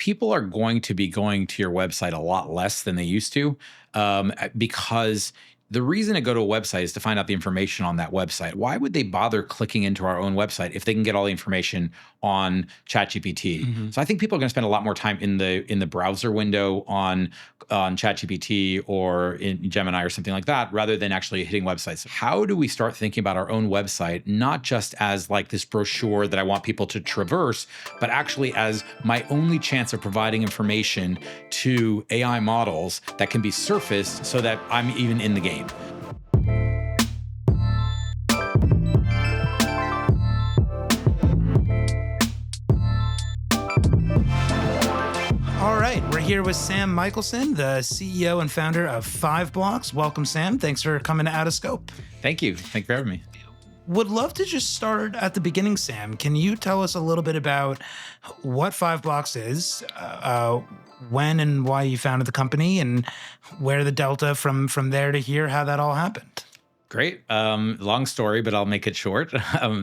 people are going to be going to your website a lot less than they used to, because the reason to go to a website is to find out the information on that website. Why would they bother clicking into our own website if they can get all the information on ChatGPT? So I think people are going to spend a lot more time in the browser window on ChatGPT or in Gemini or something like that, rather than actually hitting websites. How do we start thinking about our own website, not just as like this brochure that I want people to traverse, but actually as my only chance of providing information to AI models that can be surfaced so that I'm even in the game? All right, we're here with Sam Michelson, the CEO and founder of 5Blocks. Welcome, Sam. Thanks for coming to Out of Scope. Thank you. Thank you for having me. Would love to just start at the beginning, Sam. Can you tell us a little bit about what 5Blocks is, when and why you founded the company, and where the delta from there to here, how that all happened? Great. Long story, but I'll make it short.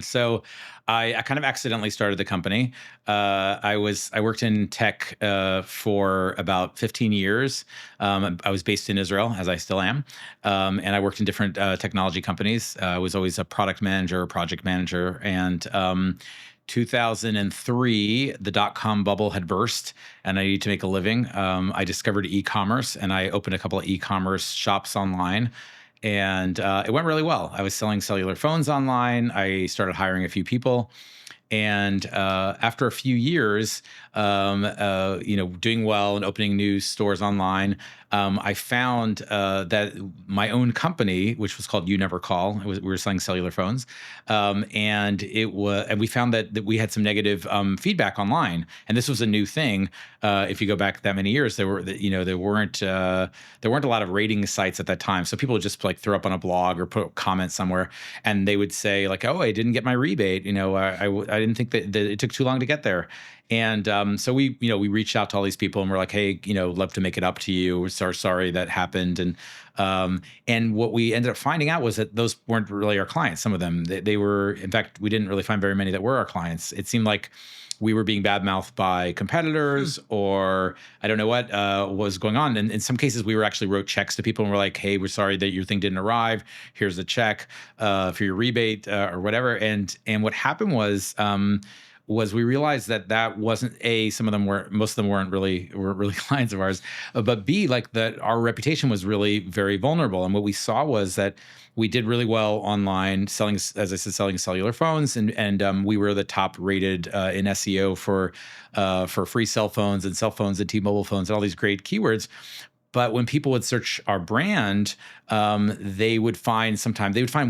So I kind of accidentally started the company. I worked in tech for about 15 years. I was based in Israel, as I still am, and I worked in different technology companies. I was always a product manager, project manager, and 2003, the dot-com bubble had burst, and I needed to make a living. I discovered e-commerce, and I opened a couple of e-commerce shops online. And it went really well. I was selling cellular phones online. I started hiring a few people. And after a few years, doing well and opening new stores online, I found that my own company, which was called You Never Call, we were selling cellular phones, and we found that we had some negative feedback online, and this was a new thing. If you go back that many years, there weren't a lot of rating sites at that time, so people would just like throw up on a blog or put a comment somewhere, and they would say like, "Oh, I didn't get my rebate. I didn't think that it took too long to get there." And so we reached out to all these people and we're like, hey, love to make it up to you. We're so sorry that happened. And what we ended up finding out was that those weren't really our clients. Some of them, they were, in fact, we didn't really find very many that were our clients. It seemed like we were being badmouthed by competitors, or I don't know what was going on. And in some cases, we actually wrote checks to people and we're like, hey, we're sorry that your thing didn't arrive. Here's a check for your rebate or whatever. And what happened was we realized that wasn't most of them weren't really clients of ours, but B, like that our reputation was really very vulnerable. And what we saw was that we did really well online selling, as I said, selling cellular phones, and we were the top rated in SEO for free cell phones and T-Mobile phones and all these great keywords. But when people would search our brand, they would find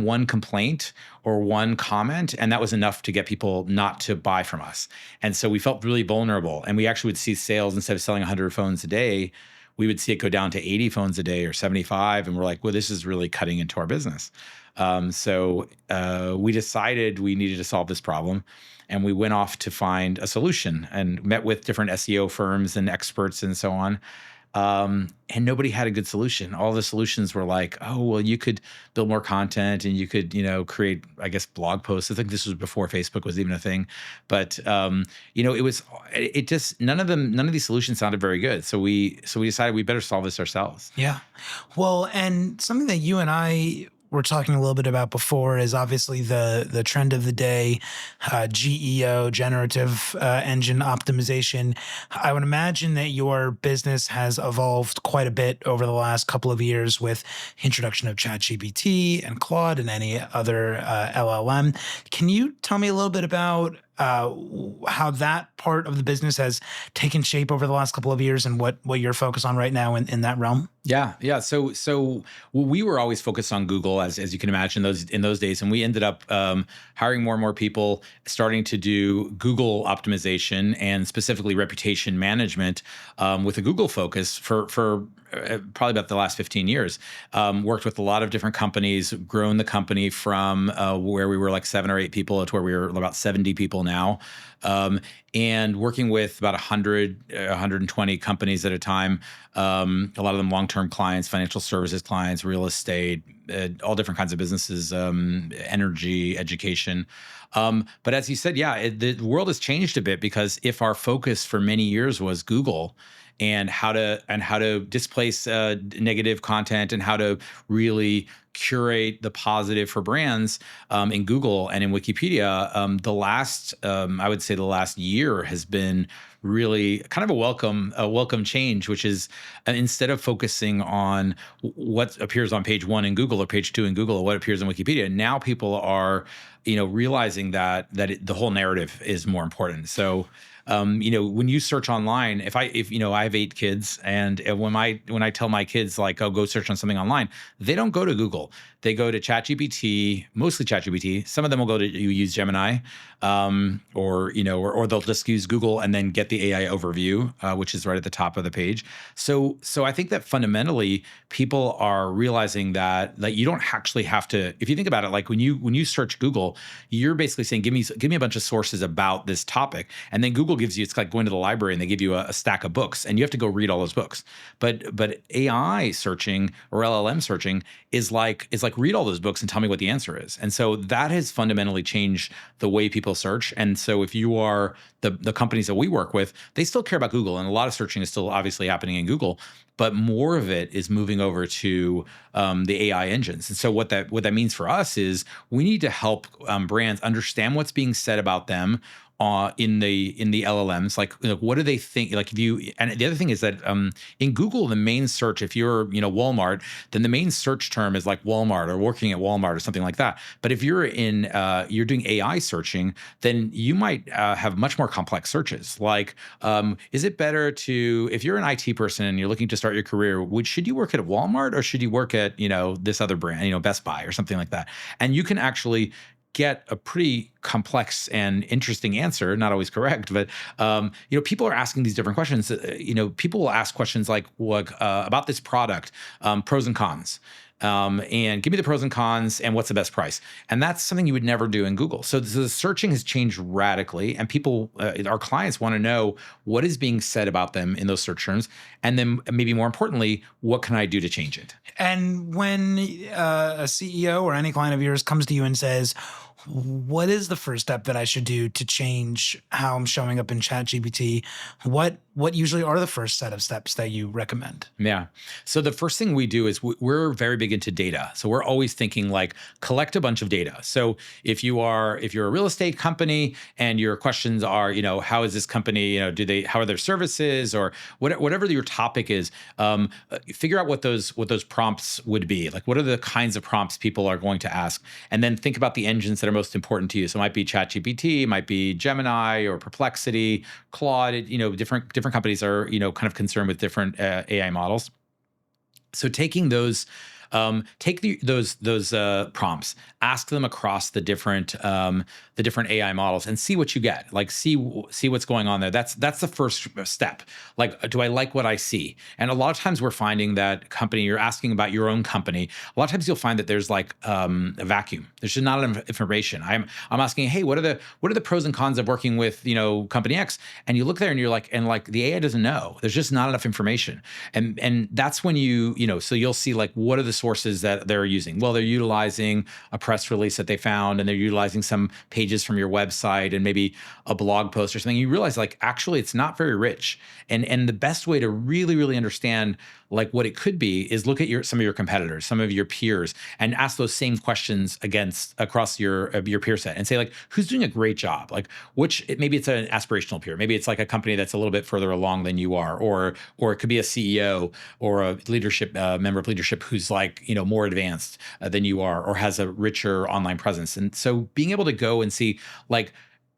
one complaint or one comment, and that was enough to get people not to buy from us. And so we felt really vulnerable, and we actually would see sales, instead of selling 100 phones a day, we would see it go down to 80 phones a day or 75, and we're like, well, this is really cutting into our business. So we decided we needed to solve this problem. And we went off to find a solution and met with different SEO firms and experts and so on. And nobody had a good solution. All the solutions were like, oh, well, you could build more content and you could, create, I guess, blog posts. I think this was before Facebook was even a thing. But, none of these solutions sounded very good. So we decided we better solve this ourselves. Yeah. Well, and something that you and I were talking a little bit about before is obviously the trend of the day, GEO, generative engine optimization. I would imagine that your business has evolved quite a bit over the last couple of years with introduction of ChatGPT and Claude and any other LLM. Can you tell me a little bit about how that part of the business has taken shape over the last couple of years and what you're focused on right now in that realm? Yeah. So we were always focused on Google, as you can imagine, in those days, and we ended up hiring more and more people, starting to do Google optimization and specifically reputation management with a Google focus for probably about the last 15 years. Worked with a lot of different companies, grown the company from where we were like 7 or 8 people to where we were about 70 people now, um, and working with about 100, 120 companies at a time. A lot of them long-term clients, financial services clients, real estate, all different kinds of businesses, energy, education. But as you said, yeah, the world has changed a bit, because if our focus for many years was Google and how to displace negative content and how to really curate the positive for brands in Google and in Wikipedia, I would say the last year has been really kind of a welcome change, which is instead of focusing on what appears on page one in Google or page two in Google or what appears in Wikipedia, now people are realizing that the whole narrative is more important. So when you search online, if I have 8 kids, and when I tell my kids, like, oh, go search on something online, they don't go to Google. They go to ChatGPT, mostly ChatGPT. Some of them will go to use Gemini, or they'll just use Google and then get the AI overview, which is right at the top of the page. So I think that fundamentally people are realizing that you don't actually have to. If you think about it, like when you search Google, you're basically saying, give me a bunch of sources about this topic, and then Google gives you, it's like going to the library and they give you a stack of books, and you have to go read all those books. But AI searching or LLM searching is like read all those books and tell me what the answer is. And so that has fundamentally changed the way people search. And so if you are the companies that we work with, they still care about Google, and a lot of searching is still obviously happening in Google, but more of it is moving over to the AI engines. And so what that means for us is we need to help brands understand what's being said about them in the LLMs. Like, what do they think? Like, and the other thing is that in Google, the main search, if you're Walmart, then the main search term is like Walmart or working at Walmart or something like that. But if you're you're doing AI searching, then you might have much more complex searches. Like, is it better if you're an IT person and you're looking to start your career, should you work at Walmart or should you work at this other brand, Best Buy or something like that? And you can actually get a pretty complex and interesting answer, not always correct, but people are asking these different questions. People will ask questions like, "What about this product? Pros and cons." And give me the pros and cons and what's the best price. And that's something you would never do in Google. So the searching has changed radically, and people, our clients, want to know what is being said about them in those search terms. And then maybe more importantly, what can I do to change it? And when a CEO or any client of yours comes to you and says, what is the first step that I should do to change how I'm showing up in ChatGPT? What usually are the first set of steps that you recommend? Yeah. So the first thing we do is we're very big into data. So we're always thinking like, collect a bunch of data. So if you're a real estate company and your questions are, how is this company, how are their services, or whatever your topic is, figure out what those prompts would be. Like, what are the kinds of prompts people are going to ask? And then think about the engines that are most important to you. So it might be ChatGPT, it might be Gemini or Perplexity, Claude. Different companies are kind of concerned with different AI models. So taking those, those prompts, ask them across the different AI models, and see what you get. Like, see what's going on there. That's the first step. Like, do I like what I see? And a lot of times we're finding that you're asking about your own company. A lot of times you'll find that there's like a vacuum. There's just not enough information. I'm asking, hey, what are the pros and cons of working with company X? And you look there and you're like, the AI doesn't know. There's just not enough information. And that's when so you'll see, like, what are the sources that they're using? Well, they're utilizing a press release that they found, and they're utilizing some pages from your website and maybe a blog post or something. You realize, like, actually it's not very rich. And the best way to really, really understand like what it could be is look at some of your competitors, some of your peers, and ask those same questions across your peer set, and say, like, who's doing a great job? Like, maybe it's an aspirational peer, maybe it's like a company that's a little bit further along than you are, or it could be a CEO or a leadership member of leadership who's like more advanced than you are, or has a richer online presence. And so being able to go and see, like,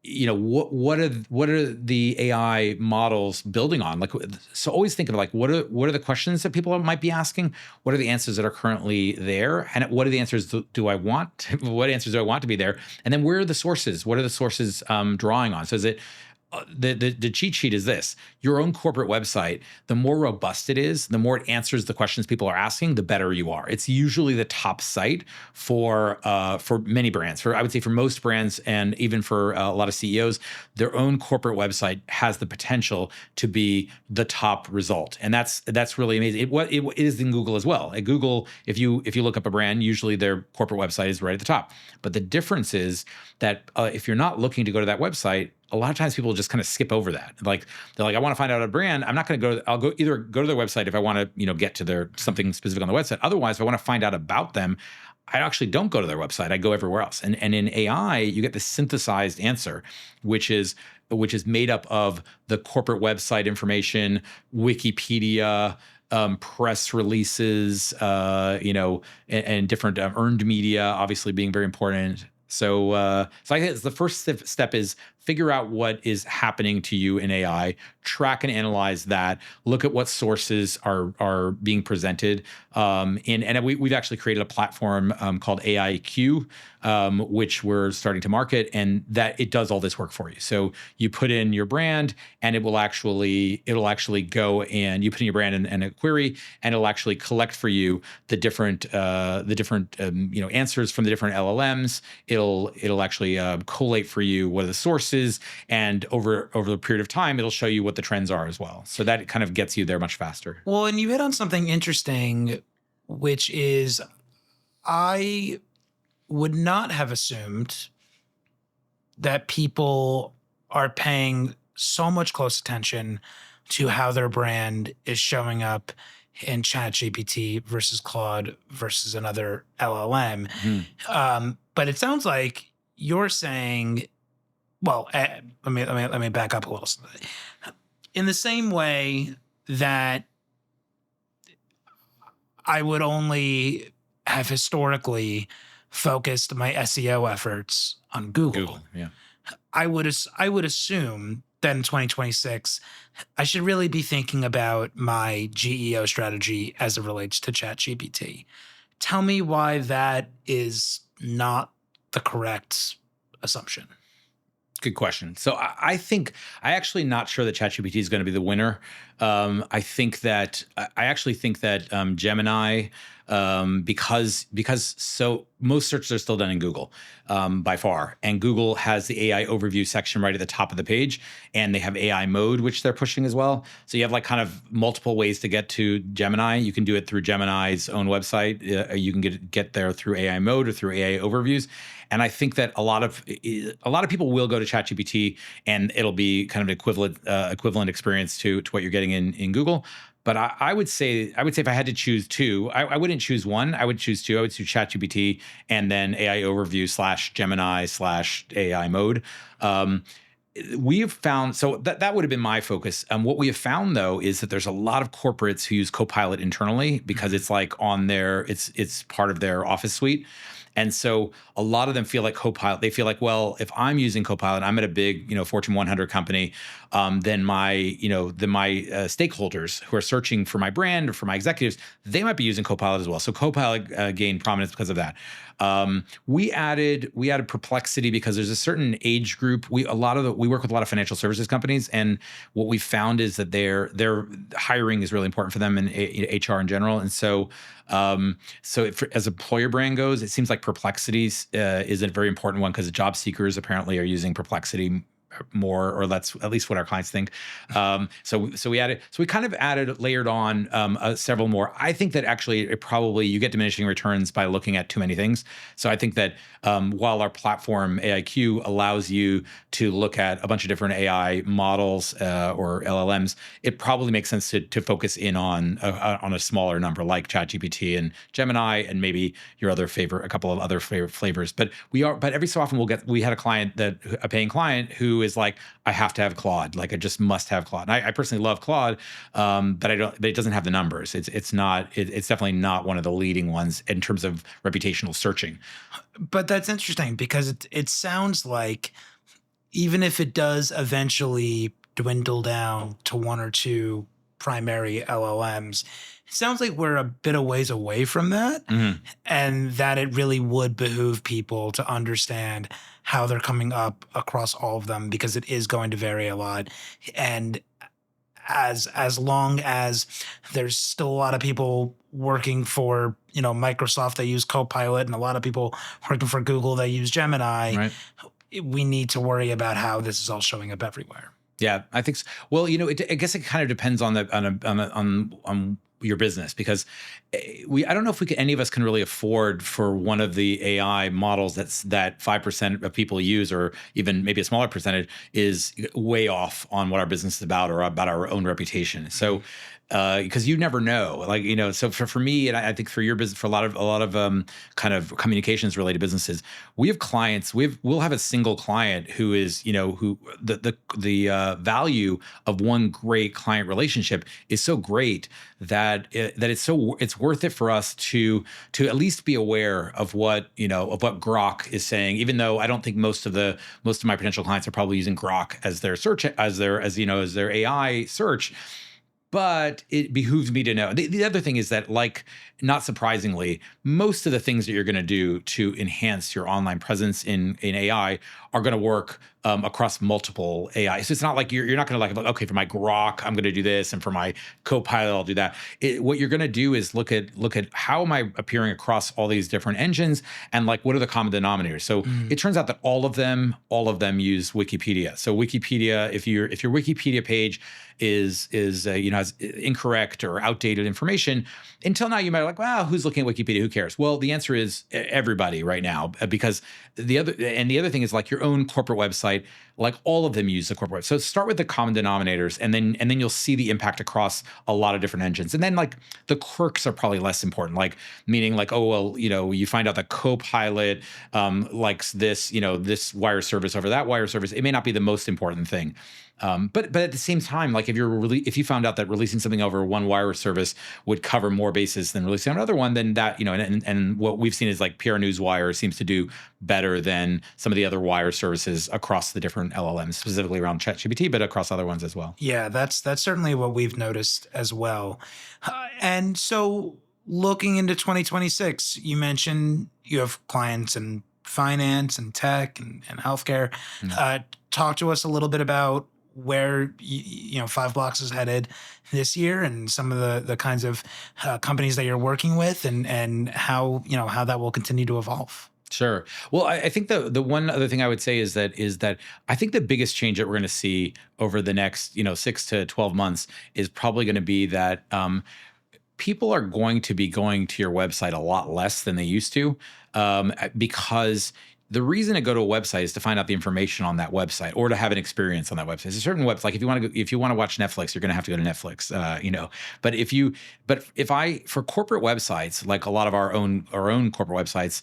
what are the AI models building on? Like, so always think of, like, what are the questions that people might be asking? What are the answers that are currently there? And what are the answers what answers do I want to be there? And then where are the sources? What are the sources drawing on? So is it the cheat sheet is this: your own corporate website. The more robust it is, the more it answers the questions people are asking, the better you are. It's usually the top site for many brands. For I would say for most brands, and even for a lot of CEOs, their own corporate website has the potential to be the top result, and that's really amazing. It is in Google as well. At Google, if you look up a brand, usually their corporate website is right at the top. But the difference is that if you're not looking to go to that website, a lot of times people just kind of skip over that. Like they're like, I want to find out a brand. I'm not going to go. I'll go either go to their website if I want to, get to their something specific on the website. Otherwise, if I want to find out about them, I actually don't go to their website. I go everywhere else. And in AI, you get the synthesized answer, which is made up of the corporate website information, Wikipedia, press releases, and different earned media, obviously being very important. So I guess the first step is figure out what is happening to you in AI, track and analyze that, look at what sources are being presented. And we've actually created a platform called AIQ, which we're starting to market, and that it does all this work for you. So you put in your brand, and it'll actually go, and you put in your brand and a query, and it'll actually collect for you the different answers from the different LLMs. It'll actually collate for you what are the sources, and over the period of time, it'll show you what the trends are as well. So that kind of gets you there much faster. Well, and you hit on something interesting, which is I would not have assumed that people are paying so much close attention to how their brand is showing up in ChatGPT versus Claude versus another LLM. But it sounds like you're saying, well, let me back up a little. In the same way that I would only have historically focused my SEO efforts on Google. Yeah. I would assume that in 2026, I should really be thinking about my GEO strategy as it relates to ChatGPT. Tell me why that is not the correct assumption. Good question. So I think I actually not sure that ChatGPT is going to be the winner. I actually think that Gemini, because so most searches are still done in Google by far, and Google has the AI overview section right at the top of the page, and they have AI mode, which they're pushing as well. So you have like kind of multiple ways to get to Gemini. You can do it through Gemini's own website. You can get there through AI mode or through AI overviews. And I think that a lot of people will go to ChatGPT, and it'll be kind of an equivalent experience to what you're getting in Google. But I would say if I had to choose two, I wouldn't choose one. I would choose two. I would choose ChatGPT and then AI overview / Gemini / AI mode. We have found, so that would have been my focus. What we have found though is that there's a lot of corporates who use Copilot internally because it's like it's part of their Office suite. And so a lot of them feel like Copilot, they feel like, well, if I'm using Copilot, I'm at a big, Fortune 100 company, then my stakeholders who are searching for my brand or for my executives, they might be using Copilot as well. So Copilot gained prominence because of that. We added Perplexity because there's a certain age group. We work with a lot of financial services companies, and what we found is that their hiring is really important for them and HR in general. And so as employer brand goes, it seems like Perplexity is a very important one because job seekers apparently are using Perplexity more, or that's at least what our clients think. So we kind of layered on several more. I think that actually you get diminishing returns by looking at too many things. So I think that while our platform AIQ allows you to look at a bunch of different AI models or LLMs, it probably makes sense to focus in on a smaller number like ChatGPT and Gemini and maybe a couple of other flavors. But every so often we had a paying client who is like, I have to have Claude. Like I just must have Claude. And I personally love Claude, but it doesn't have the numbers. It's definitely not one of the leading ones in terms of reputational searching. But that's interesting because it sounds like even if it does eventually dwindle down to one or two primary LLMs. It sounds like we're a bit of ways away from that, Mhm. and that it really would behoove people to understand how they're coming up across all of them, because it is going to vary a lot. And as long as there's still a lot of people working for Microsoft, they use Copilot, and a lot of people working for Google, they use Gemini, Right. we need to worry about how this is all showing up everywhere. Yeah, I think so. Well, I guess it kind of depends on on your business, because I don't know if any of us can really afford for one of the AI models that 5% of people use, or even maybe a smaller percentage, is way off on what our business is about, or about our own reputation. So because you never know, like, so for me, and I think for your business, for a lot of kind of communications related businesses, we have clients, we'll have a single client who is, who the value of one great client relationship is so great that it's worth it for us to at least be aware of what Grok is saying, even though I don't think most of my potential clients are probably using Grok as their search, as their AI search. But it behooves me to know. The other thing is that, like, not surprisingly, most of the things that you're going to do to enhance your online presence in AI are going to work across multiple AI. So it's not like you're not going to, like, okay, for my Grok, I'm going to do this, and for my Copilot, I'll do that. What you're going to do is look at how am I appearing across all these different engines, and, like, what are the common denominators. So it turns out that all of them use Wikipedia. So Wikipedia, if your Wikipedia page is has incorrect or outdated information, until now you might be like, wow, who's looking at Wikipedia? Who cares? Well, the answer is everybody right now, because the other thing is, like, your own corporate website, like, all of them use the corporate. So start with the common denominators, and then you'll see the impact across a lot of different engines. And then, like, the quirks are probably less important, like, meaning, like, oh, well, you find out that Copilot likes this, this wire service over that wire service. It may not be the most important thing. But at the same time, like, if you found out that releasing something over one wire service would cover more bases than releasing another one, then that, and what we've seen is, like, PR Newswire seems to do better than some of the other wire services across the different LLMs, specifically around ChatGPT, but across other ones as well. Yeah, that's certainly what we've noticed as well. And so, looking into 2026, you mentioned you have clients in finance and tech and healthcare. Talk to us a little bit about where Five Blocks is headed this year, and some of the kinds of companies that you're working with, and how that will continue to evolve. Sure. Well, I think the one other thing I would say is that I think the biggest change that we're going to see over the next 6 to 12 months is probably going to be that people are going to be going to your website a lot less than they used to, because the reason to go to a website is to find out the information on that website, or to have an experience on that website. There's a certain website, like, if you want to watch Netflix, you're going to have to go to Netflix, But for corporate websites, like a lot of our own corporate websites,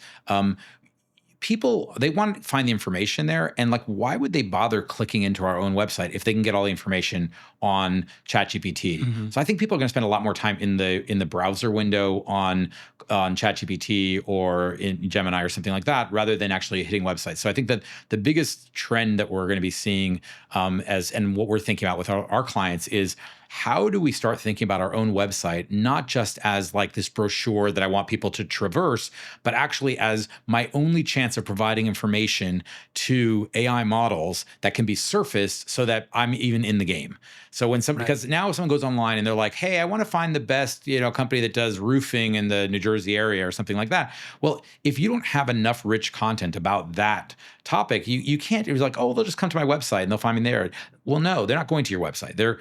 people, they want to find the information there, and, like, why would they bother clicking into our own website if they can get all the information on ChatGPT? So I think people are going to spend a lot more time in the browser window on ChatGPT or in Gemini or something like that, rather than actually hitting websites. So I think that the biggest trend that we're going to be seeing, and what we're thinking about with our clients, is how do we start thinking about our own website, not just as, like, this brochure that I want people to traverse, but actually as my only chance of providing information to AI models that can be surfaced, so that I'm even in the game. So because now if someone goes online and they're like, hey, I want to find the best, company that does roofing in the New Jersey area or something like that. Well, if you don't have enough rich content about that topic, you can't. It was like, oh, they'll just come to my website and they'll find me there. Well, no, they're not going to your website. They're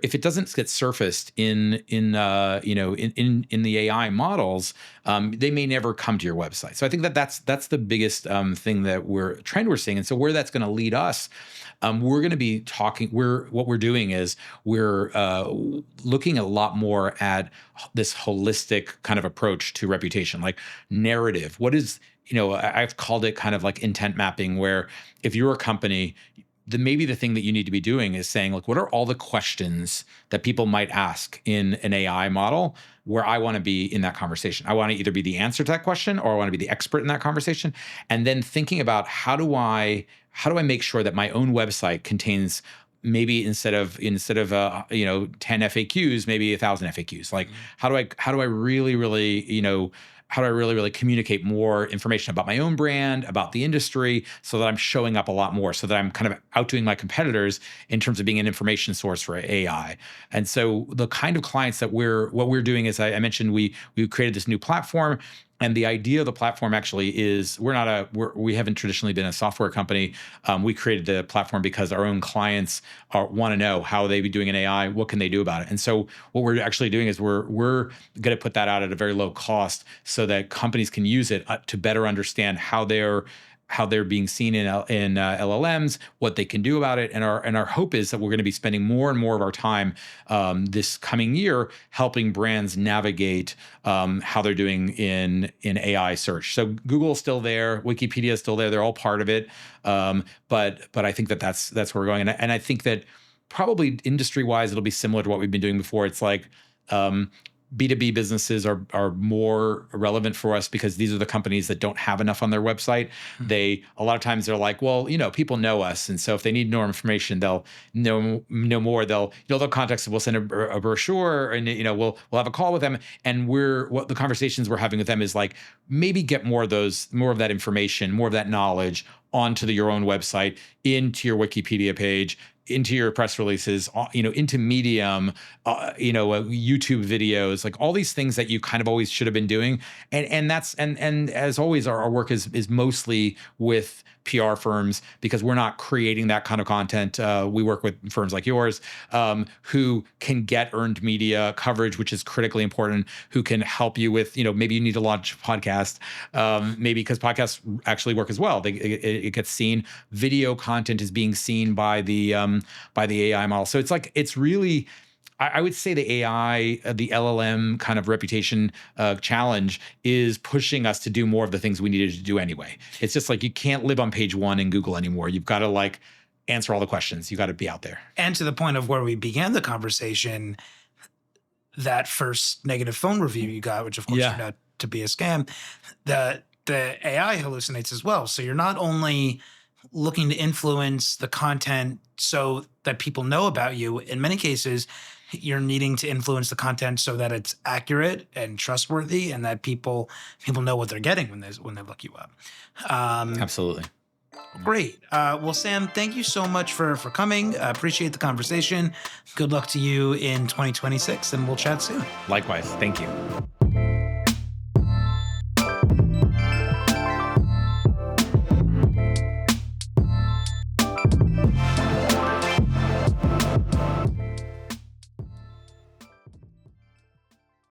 if it doesn't get surfaced in the AI models, they may never come to your website. So I think that's the biggest thing that trend we're seeing. And so where that's going to lead us, we're going to be talking. What we're doing is we're looking a lot more at this holistic kind of approach to reputation, like narrative. What is, I've called it kind of like intent mapping, where if you're a company, maybe the thing that you need to be doing is saying, like, what are all the questions that people might ask in an AI model where I want to be in that conversation? I want to either be the answer to that question, or I want to be the expert in that conversation. And then thinking about how do I make sure that my own website contains maybe instead of 10 FAQs, maybe 1,000 FAQs. Like, how do I really, really, how do I really, really communicate more information about my own brand, about the industry, so that I'm showing up a lot more, so that I'm kind of outdoing my competitors in terms of being an information source for AI. And so the kind of clients that what we're doing is, I mentioned, we created this new platform. And the idea of the platform actually is, we haven't traditionally been a software company. We created the platform because our own clients want to know how they be doing in AI, what can they do about it. And so what we're actually doing is we're going to put that out at a very low cost so that companies can use it to better understand how they're being seen in LLMs, what they can do about it, and our hope is that we're going to be spending more and more of our time this coming year helping brands navigate how they're doing in AI search. So Google's still there, Wikipedia is still there; they're all part of it. But I think that's where we're going, and I think that probably industry-wise it'll be similar to what we've been doing before. It's like, B2B businesses are more relevant for us because these are the companies that don't have enough on their website. A lot of times they're like, well, people know us, and so if they need more information, they'll know more. They'll contact us. We'll send a brochure, and we'll have a call with them. And what the conversations we're having with them is like, maybe get more of that information, more of that knowledge onto your own website, into your Wikipedia page, into your press releases, into Medium, YouTube videos, like all these things that you kind of always should have been doing. And as always, our work is mostly with PR firms because we're not creating that kind of content. We work with firms like yours who can get earned media coverage, which is critically important, who can help you with, maybe you need to launch a podcast, maybe because podcasts actually work as well. It gets seen. Video content is being seen by the AI model. So it's really, I would say the AI, the LLM kind of reputation challenge is pushing us to do more of the things we needed to do anyway. It's just like, you can't live on page one in Google anymore. You've got to answer all the questions. You got to be out there. And to the point of where we began the conversation, that first negative phone review you got, which of course turned out to be a scam, the AI hallucinates as well. So you're not only looking to influence the content so that people know about you. In many cases, you're needing to influence the content so that it's accurate and trustworthy, and that people know what they're getting when they look you up. Absolutely. Great. Well, Sam, thank you so much for coming. Appreciate the conversation. Good luck to you in 2026, and we'll chat soon. Likewise. Thank you.